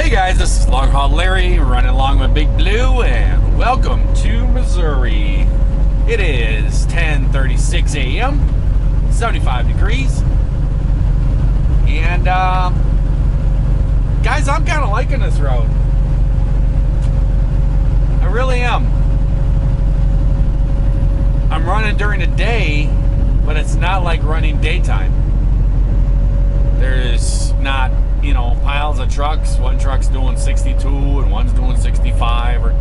Hey guys, this is Long Haul Larry running along with Big Blue, and welcome to Missouri. It is 10:36 a.m., 75 degrees, and guys, I'm kind of liking this road. I really am. I'm running during the day, but it's not like running daytime. There's not, piles of trucks. One truck's doing 62 and one's doing 65 or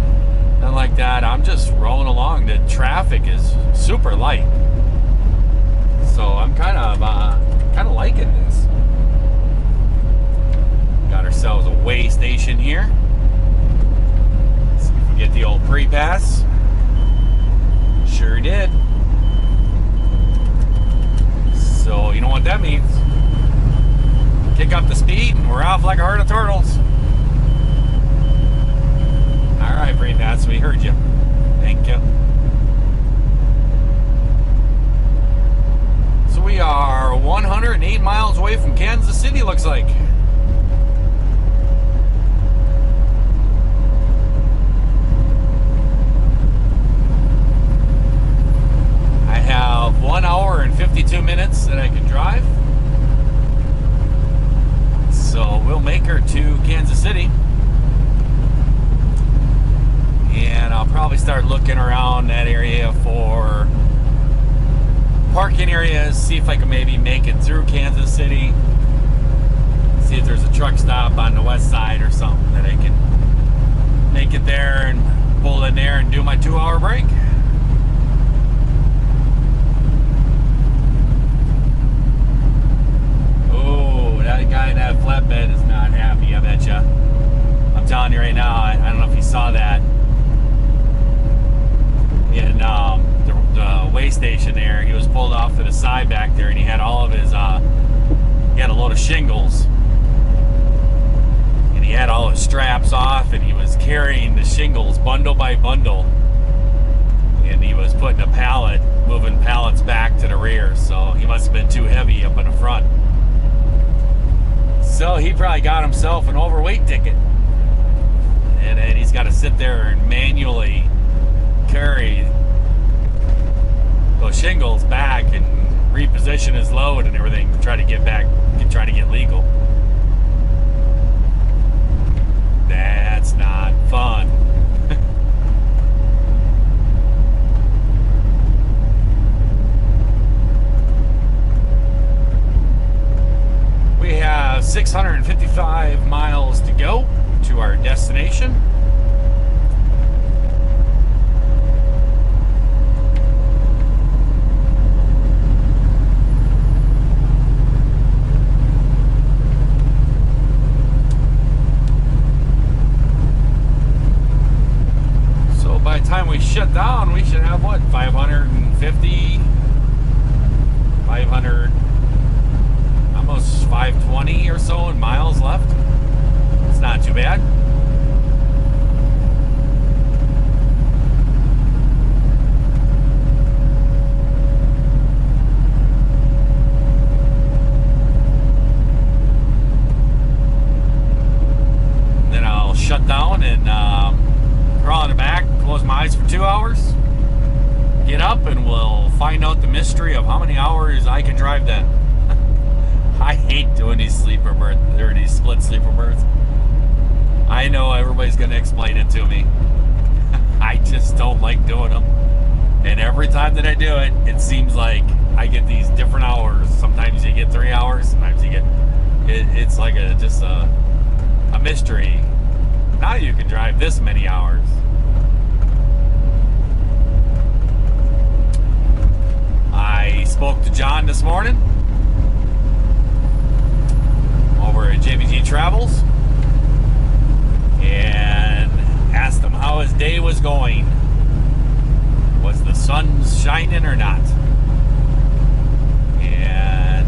nothing like that. I'm just rolling along. The traffic is super light, so I'm kind of liking this. Got ourselves a weigh station here. See if we get the old pre-pass. Sure did. So you know what that means. Kick up the speed and we're off like a herd of turtles. Alright, pre-pass, we heard you. Thank you. So we are 108 miles away from Kansas City, looks like. I have 1 hour and 52 minutes that I can drive. So we'll make her to Kansas City. And I'll probably start looking around that area for parking areas, see if I can maybe make it through Kansas City. See if there's a truck stop on the west side or something that I can make it there and pull in there and do my 2-hour break. That guy in that flatbed is not happy, I bet ya. I'm telling you right now, I don't know if you saw that. In the weigh station there, he was pulled off to the side back there, and he had all of his, he had a load of shingles. And he had all his straps off, and he was carrying the shingles bundle by bundle. And he was putting a pallet, moving pallets back to the rear, so he must have been too heavy up in the front. So he probably got himself an overweight ticket, and then he's got to sit there and manually carry those shingles back and reposition his load and everything to try to get back, try to get legal. That's not fun. We have 655 miles to go to our destination. So by the time we shut down, we should have what, 550, 500, almost 520 or so in miles left. It's not too bad. Then I'll shut down and crawl in the back, close my eyes for 2 hours, get up, and we'll find out the mystery of how many hours I can drive then. I hate doing these sleeper berths, or these split sleeper berths. I know everybody's going to explain it to me. I just don't like doing them. And every time that I do it, it seems like I get these different hours. Sometimes you get 3 hours, sometimes you get... It's like just a mystery. Now you can drive this many hours. I spoke to John this morning over at JBG Travels and asked him how his day was going. Was the sun shining or not? And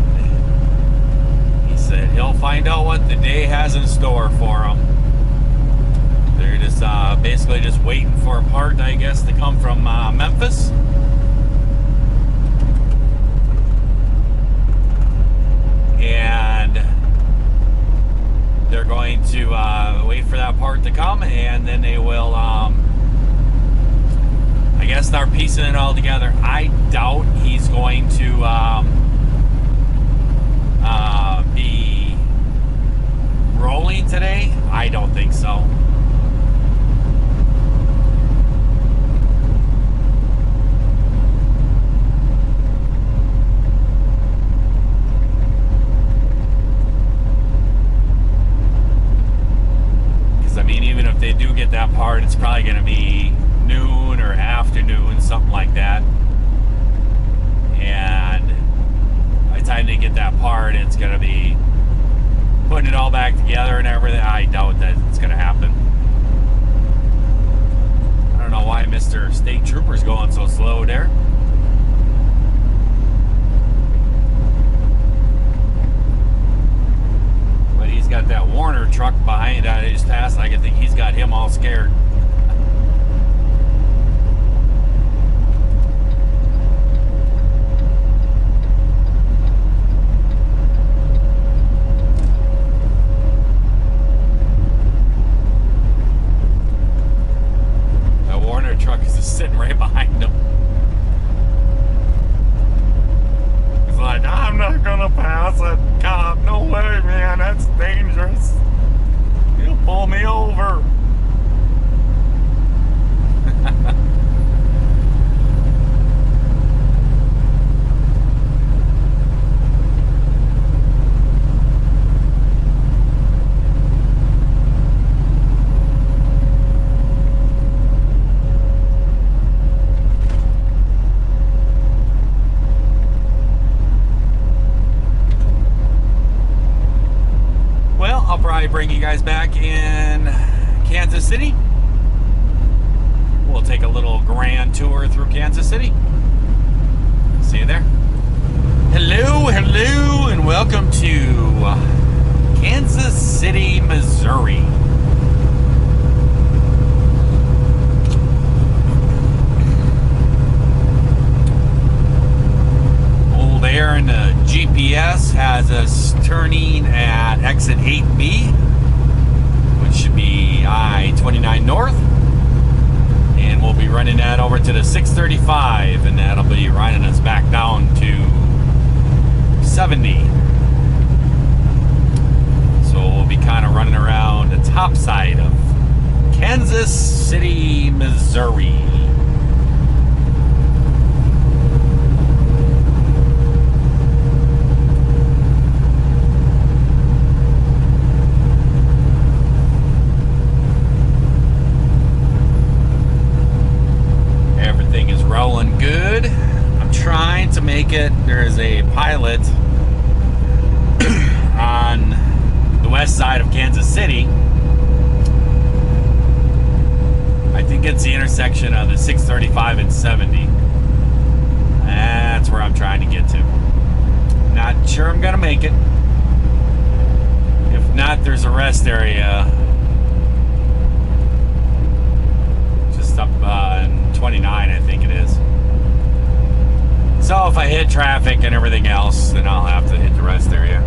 he said he'll find out what the day has in store for him. They're just basically just waiting for a part, I guess, to come from Memphis. And they're going to wait for that part to come, and then they will, I guess, start piecing it all together. I doubt he's going to be rolling today. I don't think so. Even if they do get that part, it's probably going to be noon or afternoon, something like that. And by the time they get that part, it's going to be putting it all back together and everything. I doubt that it's going to happen. I don't know why Mr. State Trooper's going so slow there. He's got that Warner truck behind that I just passed. I can think he's got him all scared. That Warner truck is just sitting right behind him. He's like, I'm not gonna pass it, cop. No way, man. That's dangerous. He'll pull me over. Bring you guys back in Kansas City. We'll take a little grand tour through Kansas City. See you there. Hello, and welcome to Kansas City, Missouri. Old Aaron, the GPS has us turning at exit 8B, which should be I-29 North, and we'll be running that over to the 635, and that'll be running us back down to 70. So we'll be kind of running around the top side of Kansas City, Missouri. Rolling good. I'm trying to make it. There's a pilot on the west side of Kansas City. I think it's the intersection of the 635 and 70. That's where I'm trying to get to. Not sure I'm gonna make it. If not, there's a rest area just up in 29, I think it is. So if I hit traffic and everything else, then I'll have to hit the rest area.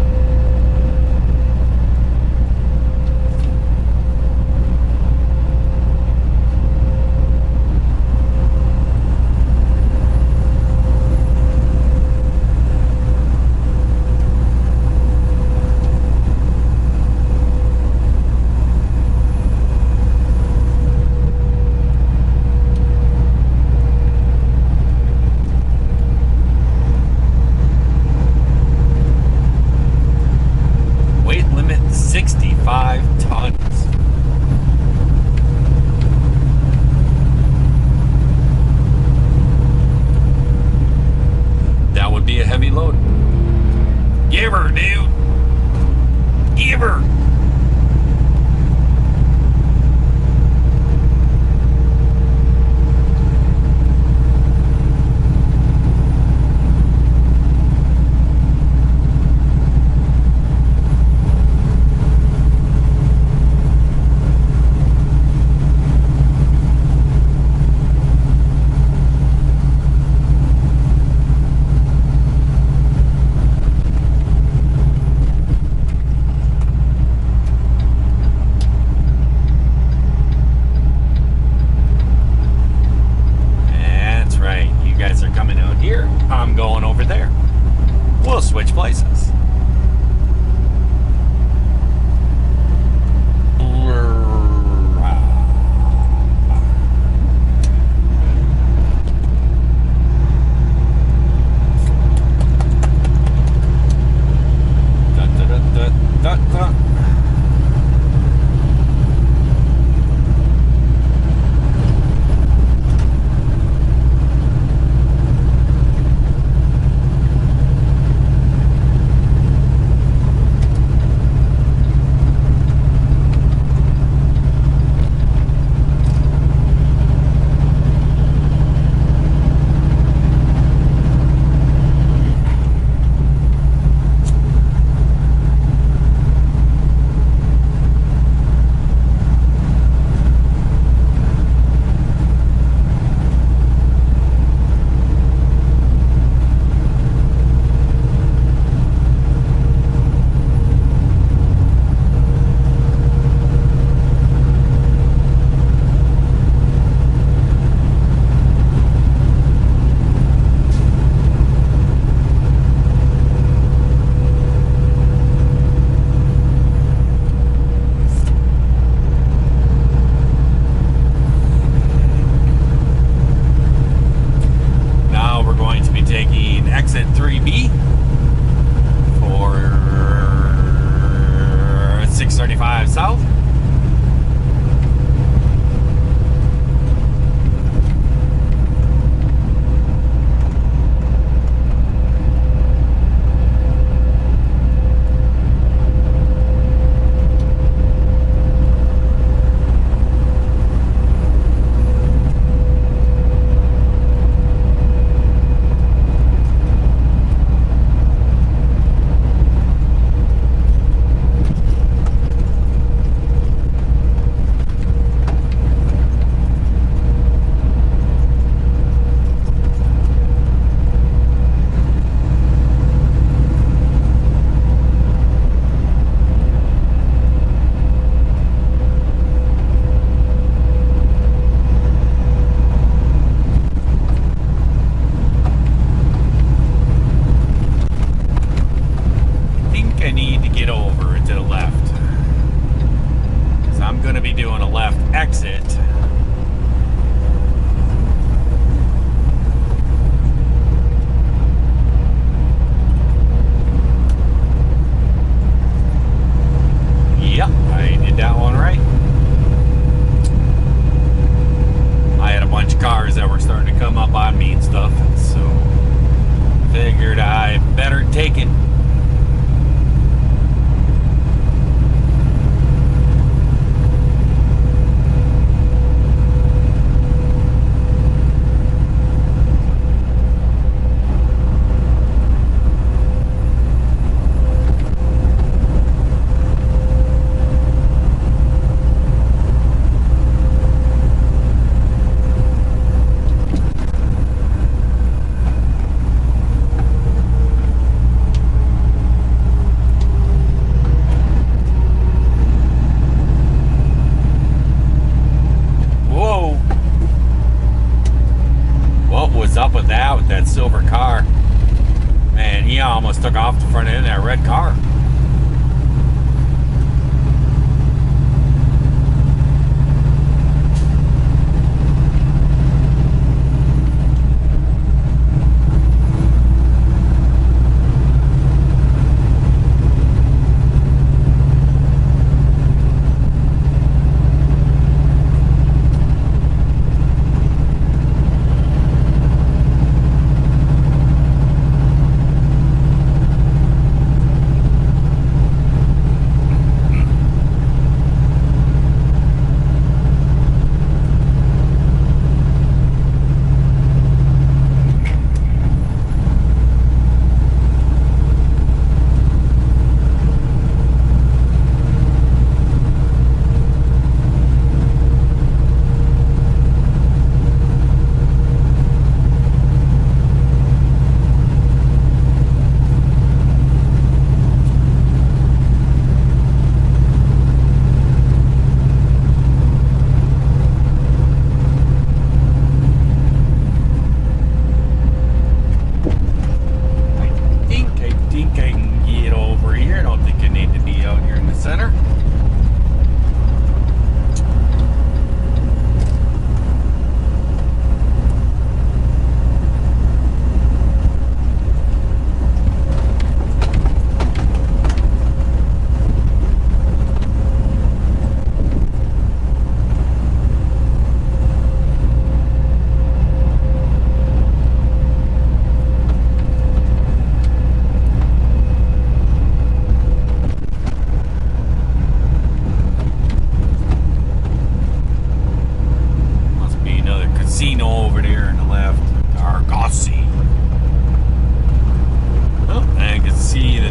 be doing a left exit. Yep, I did that one right. I had a bunch of cars that were starting to come up on me and stuff, so figured I better take it. With that silver car, man, he almost took off the front end of that red car.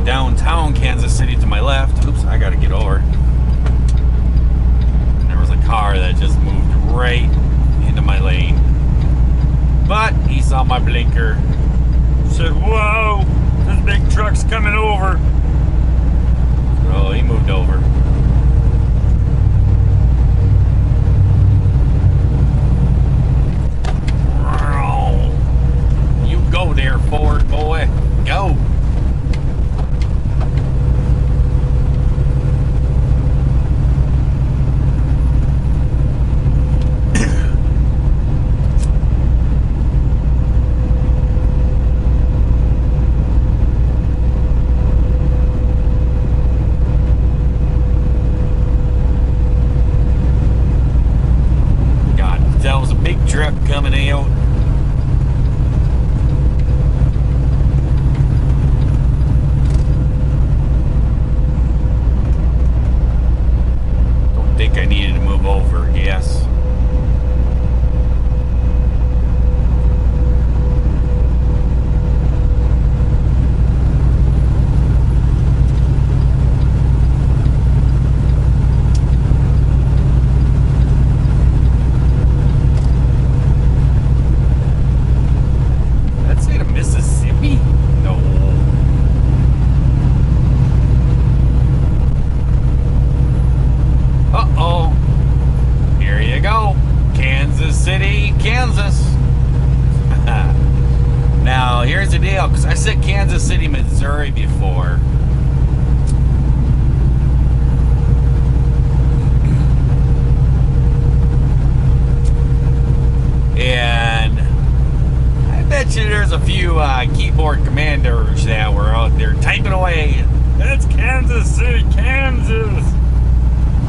Downtown Kansas City to my left. Oops, I gotta get over. And there was a car that just moved right into my lane. But he saw my blinker. Said, whoa, this big truck's coming over. So he moved over. You go there, Ford boy. Go. Truck coming out. Don't think I needed to move over. Yes. Because I said Kansas City, Missouri before. was a few keyboard commanders that were out there typing away. That's Kansas City, Kansas.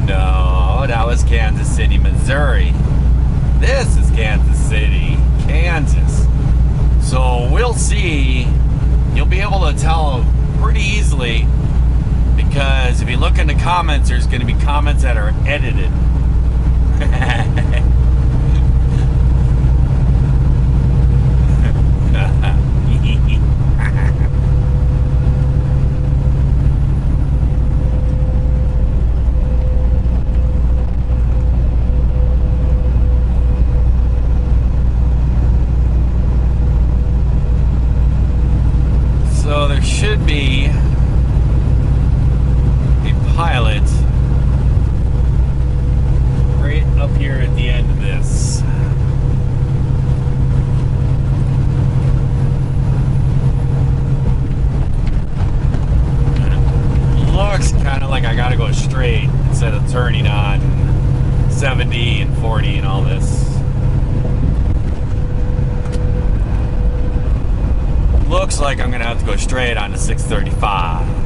No, that was Kansas City, Missouri. This is Kansas City, Kansas. So we'll see. You'll be able to tell pretty easily, because if you look in the comments, there's going to be comments that are edited. So there should be a pilot right up here at the end of this. Looks kind of like I gotta go straight instead of turning on 70 and 40 and all this. Looks like I'm gonna have to go straight on to 635.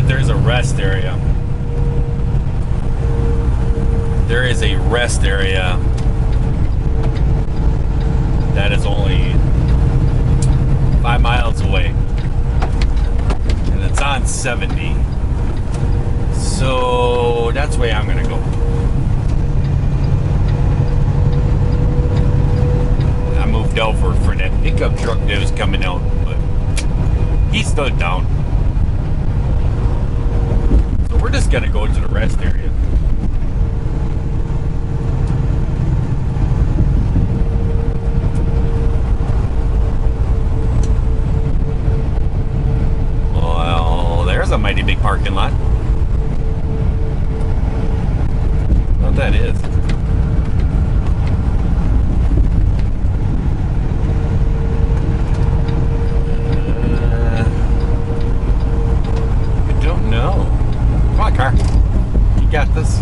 There's a rest area. There is a rest area that is only 5 miles away, and it's on 70. So that's the way I'm gonna go. I moved over for that pickup truck that was coming out, but he stood down. We're just gonna go to the rest area. Well, there's a mighty big parking lot. What that is? I don't know. Come on, car. You got this.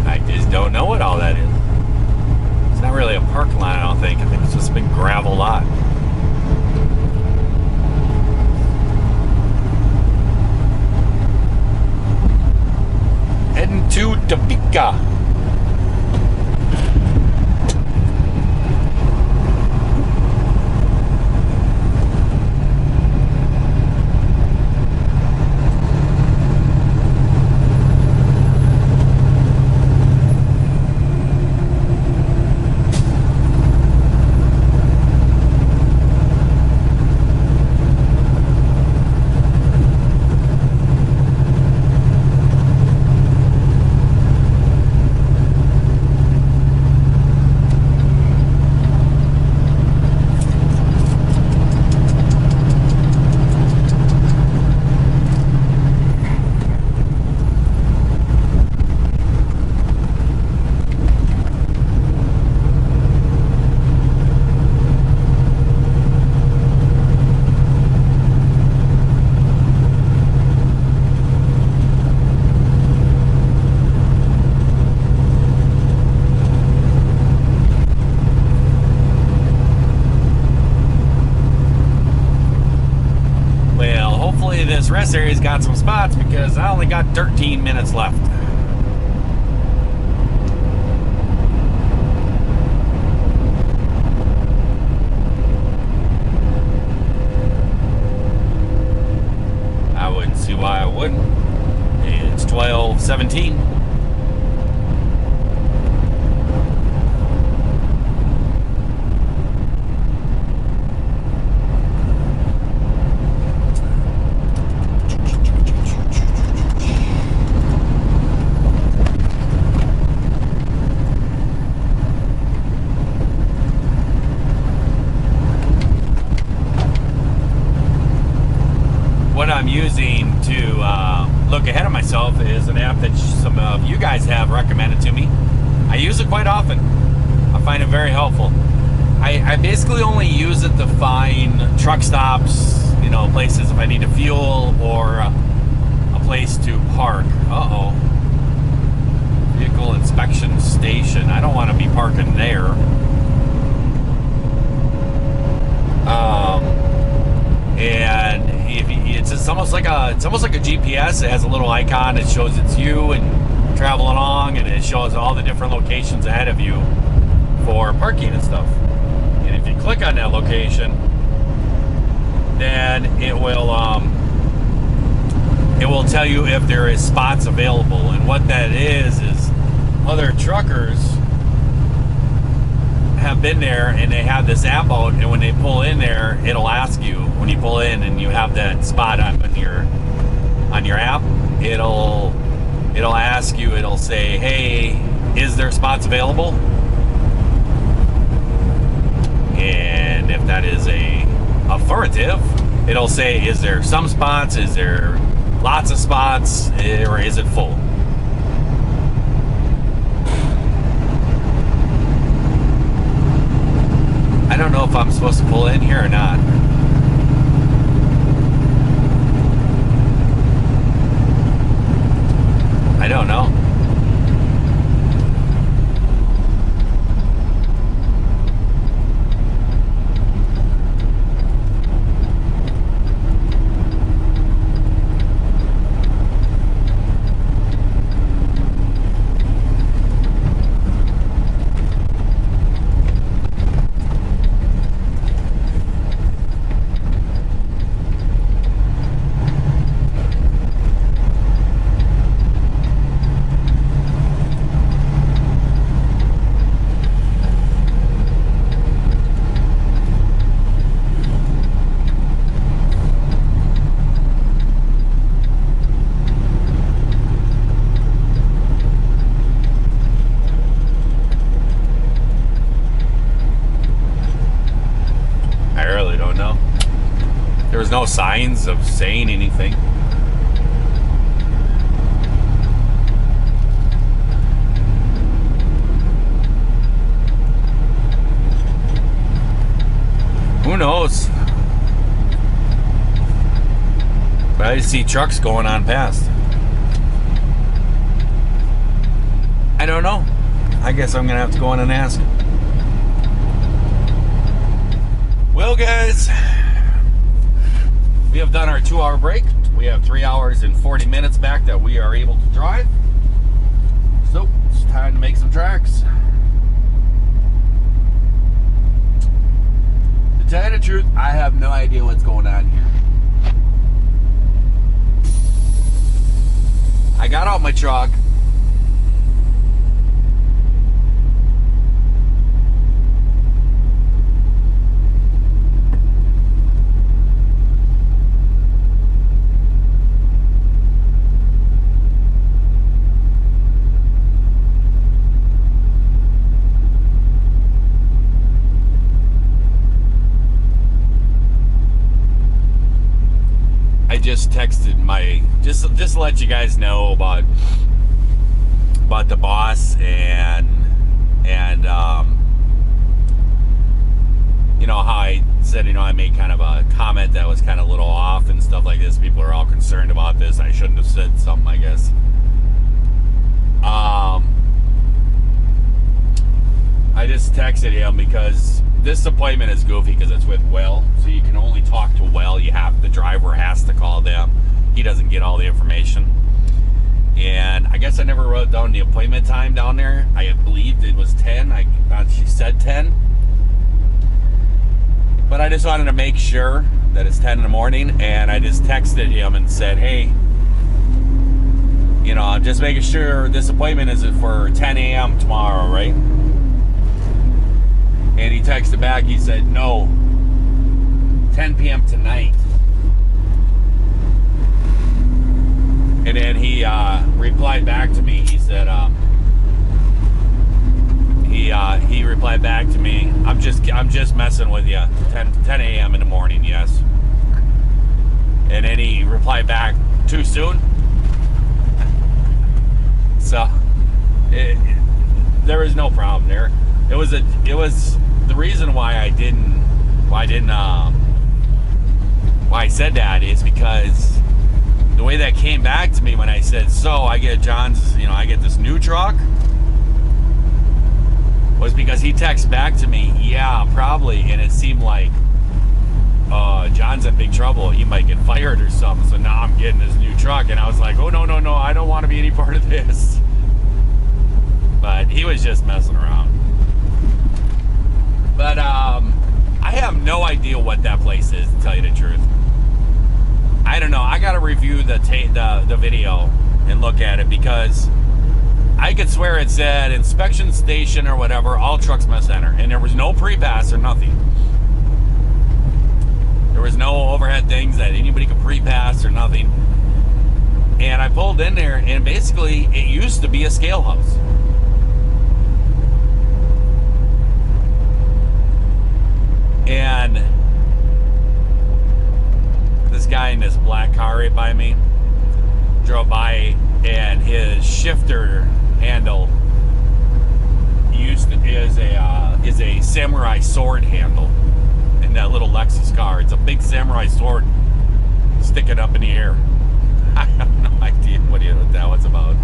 I just don't know what all that is. It's not really a parking lot, I don't think. I think it's just a big gravel lot. Heading to Topeka. This rest area's got some spots because I only got 13 minutes left. I wouldn't see why I wouldn't. It's 12:17. what I'm using to look ahead of myself is an app that some of you guys have recommended to me. I use it quite often. I find it very helpful. I basically only use it to find truck stops, you know, places if I need to fuel, or a place to park. Uh-oh. Vehicle inspection station. I don't want to be parking there. And it's almost like a GPS. It has a little icon. It shows it's you and traveling along, and it shows all the different locations ahead of you for parking and stuff. And if you click on that location, then it will tell you if there is spots available. And what that is other truckers have been there, and they have this app out, and when they pull in there, it'll ask you, when you pull in and you have that spot on your app, it'll ask you, it'll say, hey, is there spots available? And if that is a affirmative, it'll say, is there some spots, is there lots of spots, or is it full? I don't know if I'm supposed to pull in here or not. I don't know. There was no signs of saying anything. Who knows? But I see trucks going on past. I don't know. I guess I'm gonna have to go in and ask. Well, guys, we have done our 2-hour break. We have 3 hours and 40 minutes back that we are able to drive. So it's time to make some tracks. To tell you the truth, I have no idea what's going on here. I got out my truck. Just texted my just to let you guys know about the boss and you know how I said, you know, I made kind of a comment that was kind of a little off and stuff like this. People are all concerned about this. I shouldn't have said something, I guess. I just texted him because this appointment is goofy because it's with Will, so you can only talk to Will. The driver has to call them. He doesn't get all the information. And I guess I never wrote down the appointment time down there. I believed it was 10. I thought she said 10. But I just wanted to make sure that it's 10 in the morning, and I just texted him and said, hey, you know, I'm just making sure this appointment is for 10 a.m. tomorrow, right? And he texted back, he said, no, 10 p.m. tonight. And then he replied back to me. He said, he replied back to me, I'm just messing with you. 10 a.m. in the morning, yes. And then he replied back too soon. So there was no problem there. It was the reason why I said that is because the way that came back to me when I said, so I get I get this new truck, was because he texted back to me, yeah, probably, and it seemed like John's in big trouble. He might get fired or something, so now I'm getting this new truck. And I was like, oh, no, I don't want to be any part of this. But he was just messing around. But I have no idea what that place is, to tell you the truth. I don't know. I got to review the video and look at it, because I could swear it said inspection station or whatever, all trucks must enter. And there was no pre-pass or nothing. There was no overhead things that anybody could pre-pass or nothing. And I pulled in there, and basically it used to be a scale house. And this guy in this black car right by me drove by, and his shifter handle is a samurai sword handle in that little Lexus car. It's a big samurai sword sticking up in the air. I have no idea what that was about.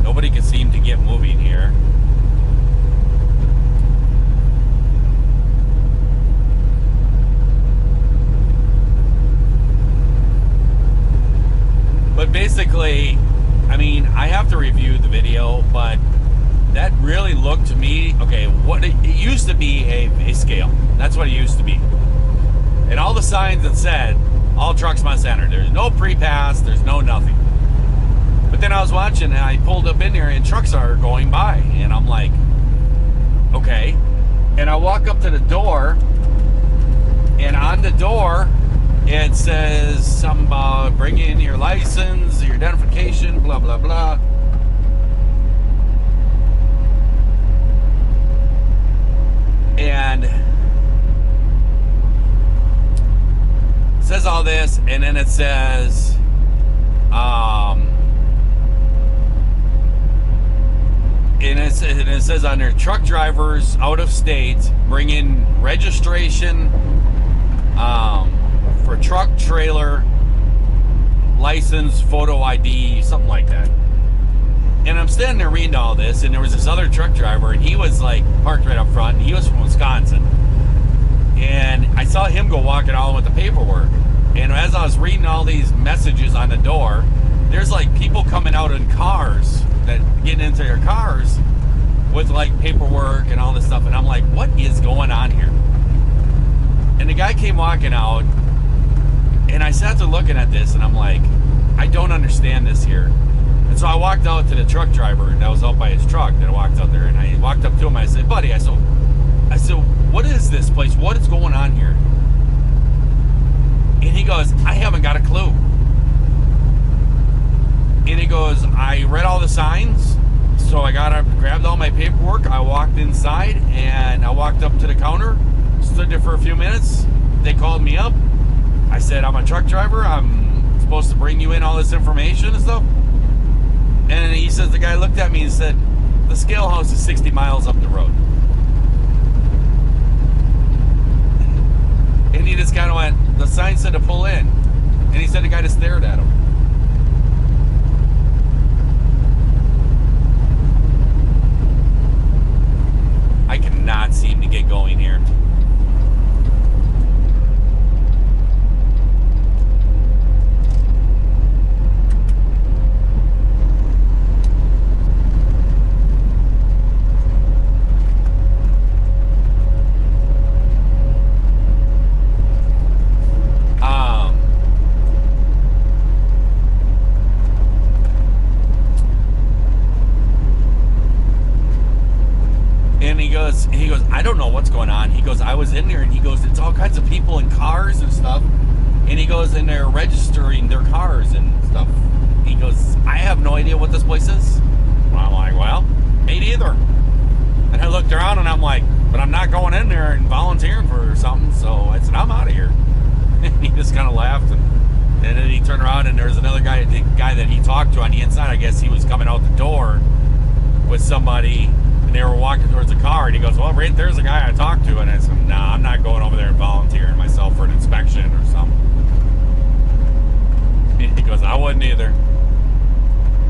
Nobody can seem to get moving here. But basically, I mean, I have to review the video, but that really looked to me, okay, what it used to be a scale. That's what it used to be. And all the signs that said, all trucks must enter. There's no pre-pass, there's no nothing. But then I was watching, and I pulled up in there, and trucks are going by. And I'm like, okay. And I walk up to the door, and on the door, it says something about bring in your license, your identification, blah, blah, blah. And it says all this, and then it says, and it says under truck drivers out of state, bring in registration for truck, trailer, license, photo ID, something like that. And I'm standing there reading all this, and there was this other truck driver, and he was like parked right up front, and he was from Wisconsin. And I saw him go walking out with the paperwork. And as I was reading all these messages on the door, there's like people coming out in cars, that getting into their cars with like paperwork and all this stuff. And I'm like, what is going on here? And the guy came walking out, and I sat there looking at this, and I'm like, I don't understand this here. And so I walked out to the truck driver that was out by his truck, that I walked out there, and I walked up to him, and I said, buddy, I said, what is this place? What is going on here? And he goes, I haven't got a clue. And he goes, I read all the signs, so I grabbed all my paperwork, I walked inside, and I walked up to the counter, stood there for a few minutes. They called me up. I said, I'm a truck driver, I'm supposed to bring you in all this information and stuff. And he says, the guy looked at me and said, the scale house is 60 miles up the road. And he just kind of went, the sign said to pull in. And he said the guy just stared at him. I cannot seem to get going here. He goes, I don't know what's going on. He goes, I was in there, and he goes, it's all kinds of people in cars and stuff. And was in there registering their cars and stuff. He goes, I have no idea what this place is. Well, I'm like, well, me neither. And I looked around and I'm like, but I'm not going in there and volunteering for something. So I said, I'm out of here. And he just kind of laughed. And then he turned around and there was another guy, the guy that he talked to on the inside. I guess he was coming out the door with somebody and they were walking towards the car. And he goes, well, right there's a guy I talked to. And I said, nah, I'm not going over there and volunteering myself for an inspection or something. And he goes, I wouldn't either.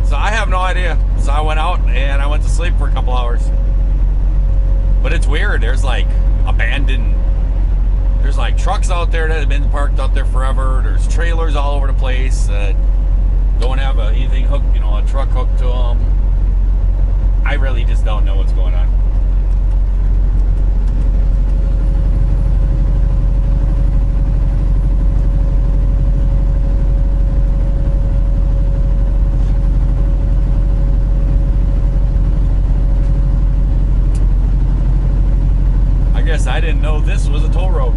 So I have no idea. So I went out and I went to sleep for a couple hours. But it's weird. There's like abandoned, there's like trucks out there that have been parked out there forever. There's trailers all over the place that don't have anything hooked, a truck hooked to them. I really just don't know what's going on. I guess I didn't know this was a toll road.